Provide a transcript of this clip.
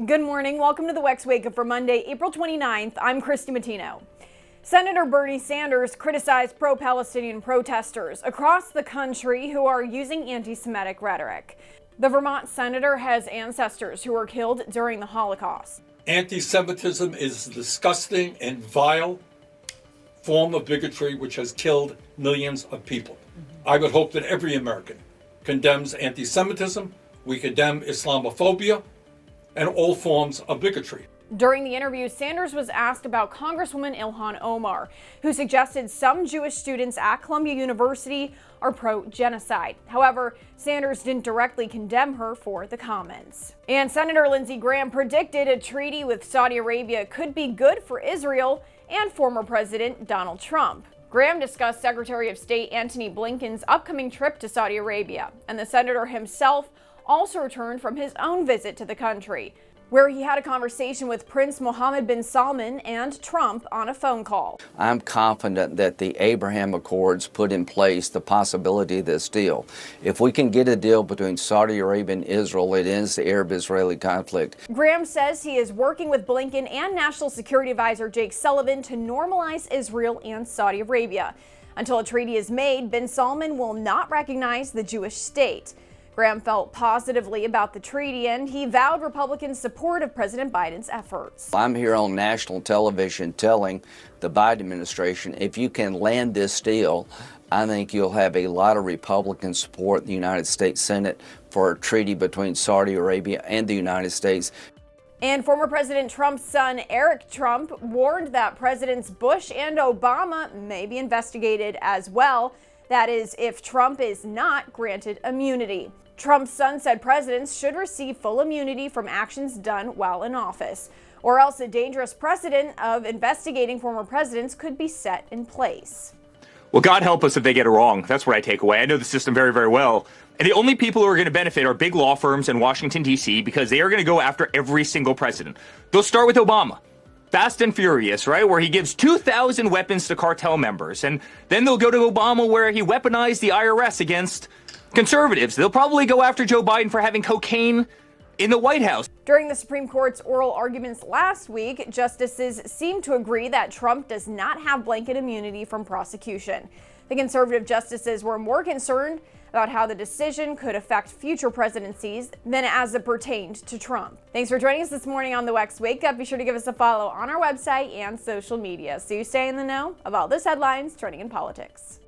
Good morning. Welcome to the WEX Wakeup for Monday, April 29th. I'm Christy Matino. Senator Bernie Sanders criticized pro-Palestinian protesters across the country who are using anti-Semitic rhetoric. The Vermont senator has ancestors who were killed during the Holocaust. Anti-Semitism is a disgusting and vile form of bigotry which has killed millions of people. I would hope that every American condemns anti-Semitism. We condemn Islamophobia and all forms of bigotry. During the interview, Sanders was asked about Congresswoman Ilhan Omar, who suggested some Jewish students at Columbia University are pro-genocide. However, Sanders didn't directly condemn her for the comments. And Senator Lindsey Graham predicted a treaty with Saudi Arabia could be good for Israel and former President Donald Trump. Graham discussed Secretary of State Antony Blinken's upcoming trip to Saudi Arabia, and the senator himself also returned from his own visit to the country, where he had a conversation with Prince Mohammed bin Salman and Trump on a phone call. I'm confident that the Abraham Accords put in place the possibility of this deal. If we can get a deal between Saudi Arabia and Israel, it ends the Arab-Israeli conflict. Graham says he is working with Blinken and National Security Advisor Jake Sullivan to normalize Israel and Saudi Arabia. Until a treaty is made, bin Salman will not recognize the Jewish state. Graham felt positively about the treaty, and he vowed Republican support of President Biden's efforts. I'm here on national television telling the Biden administration, if you can land this deal, I think you'll have a lot of Republican support in the United States Senate for a treaty between Saudi Arabia and the United States. And former President Trump's son, Eric Trump, warned that Presidents Bush and Obama may be investigated as well. That is, if Trump is not granted immunity. Trump's son said presidents should receive full immunity from actions done while in office, or else a dangerous precedent of investigating former presidents could be set in place. Well, God help us if they get it wrong. That's what I take away. I know the system very, very well. And the only people who are going to benefit are big law firms in Washington, D.C., because they are going to go after every single president. They'll start with Obama. Fast and Furious, right? Where he gives 2,000 weapons to cartel members. And then they'll go to Obama where he weaponized the IRS against conservatives. They'll probably go after Joe Biden for having cocaine in the White House. During the Supreme Court's oral arguments last week, justices seemed to agree that Trump does not have blanket immunity from prosecution. The conservative justices were more concerned about how the decision could affect future presidencies than as it pertained to Trump. Thanks for joining us this morning on the WEX Wake Up. Be sure to give us a follow on our website and social media so you stay in the know of all those headlines trending in politics.